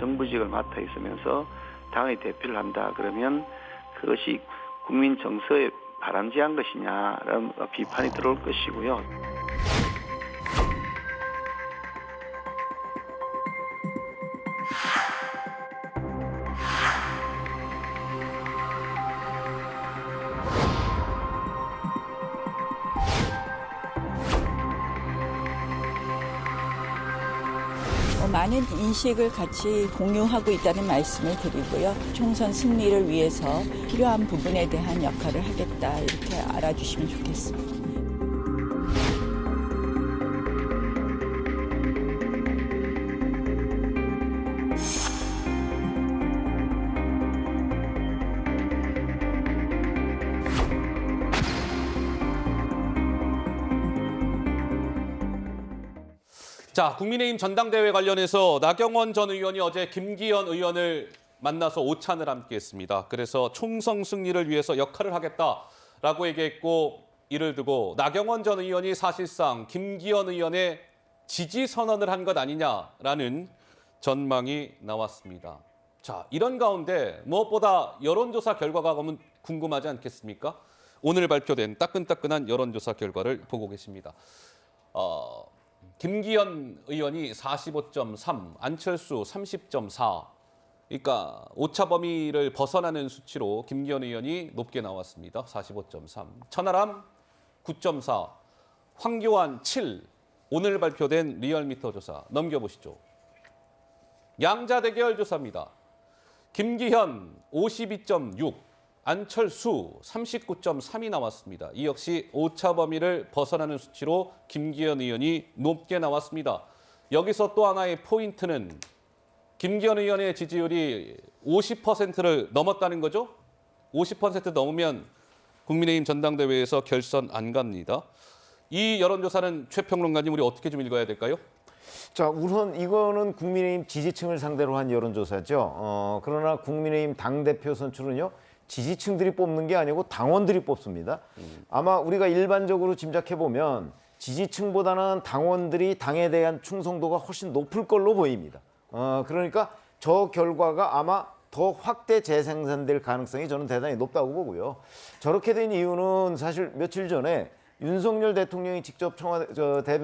정부직을 맡아 있으면서 당의 대표를 한다 그러면 그것이 국민 정서에 바람직한 것이냐라는 비판이 들어올 것이고요. 많은 인식을 같이 공유하고 있다는 말씀을 드리고요. 총선 승리를 위해서 필요한 부분에 대한 역할을 하겠다 이렇게 알아주시면 좋겠습니다. 자, 국민의힘 전당대회 관련해서 나경원 전 의원이 어제 김기현 의원을 만나서 오찬을 함께했습니다. 그래서 총선 승리를 위해서 역할을 하겠다라고 얘기했고, 이를 두고 나경원 전 의원이 사실상 김기현 의원의 지지 선언을 한 것 아니냐라는 전망이 나왔습니다. 자, 이런 가운데 무엇보다 여론조사 결과가 궁금하지 않겠습니까? 오늘 발표된 따끈따끈한 여론조사 결과를 보고 계십니다. 김기현 의원이 45.3, 안철수 30.4. 그러니까 오차 범위를 벗어나는 수치로 김기현 의원이 높게 나왔습니다. 45.3. 천하람 9.4, 황교안 7. 오늘 발표된 리얼미터 조사 넘겨보시죠. 양자 대결 조사입니다. 김기현 52.6, 안철수 39.3이 나왔습니다. 이 역시 오차 범위를 벗어나는 수치로 김기현 의원이 높게 나왔습니다. 여기서 또 하나의 포인트는 김기현 의원의 지지율이 50%를 넘었다는 거죠. 50% 넘으면 국민의힘 전당대회에서 결선 안 갑니다. 이 여론조사는 최 평론가님, 우리 어떻게 좀 읽어야 될까요? 자, 우선 이거는 국민의힘 지지층을 상대로 한 여론조사죠. 그러나 국민의힘 당대표 선출은요, 지지층들이 뽑는 게 아니고 당원들이 뽑습니다. 아마 우리가 일반적으로 짐작해보면 지지층보다는 당원들이 당에 대한 충성도가 훨씬 높을 걸로 보입니다. 그러니까 저 결과가 아마 더 확대 재생산될 가능성이 저는 대단히 높다고 보고요. 저렇게 된 이유는 사실 며칠 전에 윤석열 대통령이 직접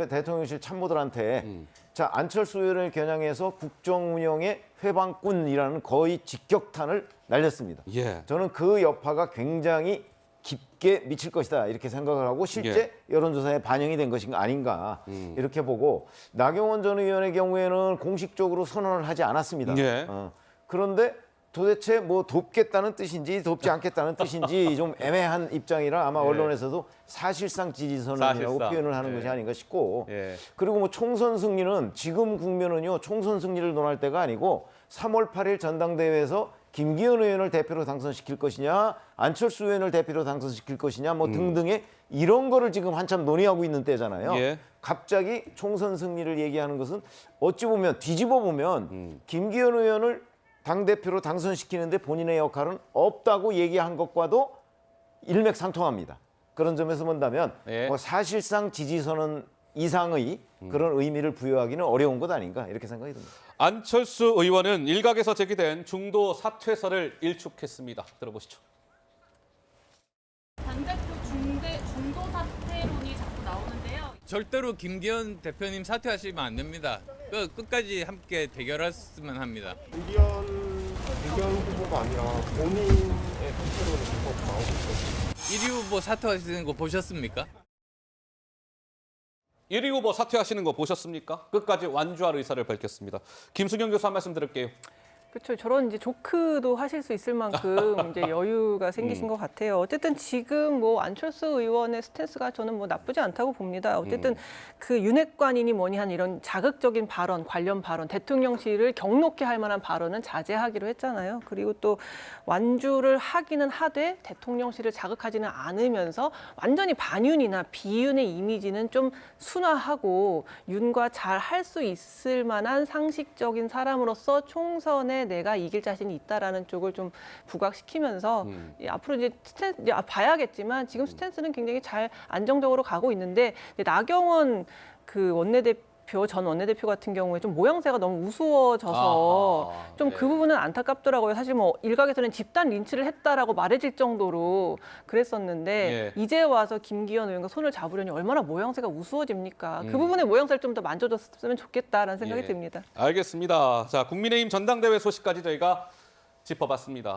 대통령실 참모들한테 자, 안철수 의원을 겨냥해서 국정 운영의 회방꾼이라는 거의 직격탄을 날렸습니다. 예. 저는 그 여파가 굉장히 깊게 미칠 것이다 이렇게 생각을 하고 실제 여론조사에 반영이 된 것인가 아닌가 이렇게 보고, 나경원 전 의원의 경우에는 공식적으로 선언을 하지 않았습니다. 예. 그런데 도대체 뭐 돕겠다는 뜻인지 돕지 않겠다는 뜻인지 좀 애매한 입장이라 아마 언론에서도 사실상 지지선언이라고 표현을 하는 것이 아닌가 싶고, 그리고 뭐 총선 승리는 지금 국면은요, 총선 승리를 논할 때가 아니고 3월 8일 전당대회에서 김기현 의원을 대표로 당선시킬 것이냐, 안철수 의원을 대표로 당선시킬 것이냐, 뭐 등등의 이런 거를 지금 한참 논의하고 있는 때잖아요. 갑자기 총선 승리를 얘기하는 것은 어찌 보면 뒤집어 보면 김기현 의원을 당대표로 당선시키는데 본인의 역할은 없다고 얘기한 것과도 일맥상통합니다. 그런 점에서 본다면 뭐 사실상 지지선언 이상의 그런 의미를 부여하기는 어려운 것 아닌가 이렇게 생각이 듭니다. 안철수 의원은 일각에서 제기된 중도 사퇴설을 일축했습니다. 들어보시죠. 당대표 중도 사퇴론이 자꾸 나오는데요. 절대로 김기현 대표님 사퇴하시면 안 됩니다. 끝까지 함께 대결했으면 합니다. 김기현 후보가 아니라 본인의 사퇴론이 계속 나오고 있거든요. 1위 후보 사퇴하시는 거 보셨습니까? 1위 후보 사퇴하시는 거 보셨습니까? 끝까지 완주할 의사를 밝혔습니다. 김수경 교수 한 말씀 드릴게요. 그렇죠. 저런 이제 조크도 하실 수 있을 만큼 이제 여유가 생기신 것 같아요. 어쨌든 지금 뭐 안철수 의원의 스탠스가 저는 뭐 나쁘지 않다고 봅니다. 어쨌든 그 윤핵관이니 뭐니 한 이런 자극적인 발언, 관련 발언, 대통령실을 격노케 할 만한 발언은 자제하기로 했잖아요. 그리고 또 완주를 하기는 하되 대통령실을 자극하지는 않으면서 완전히 반윤이나 비윤의 이미지는 좀 순화하고 윤과 잘 할 수 있을 만한 상식적인 사람으로서 총선에 내가 이길 자신이 있다라는 쪽을 좀 부각시키면서 앞으로 이제 봐야겠지만 지금 스탠스는 굉장히 잘 안정적으로 가고 있는데 나경원 그 원내대표 대표 전 원내대표 같은 경우에 좀 모양새가 너무 우스워져서 좀 그 부분은 안타깝더라고요. 사실 뭐 일각에서는 집단 린치를 했다라고 말해질 정도로 그랬었는데 이제 와서 김기현 의원과 손을 잡으려니 얼마나 모양새가 우스워집니까? 그 부분의 모양새를 좀 더 만져줬으면 좋겠다라는 생각이 듭니다. 알겠습니다. 자, 국민의힘 전당대회 소식까지 저희가 짚어봤습니다.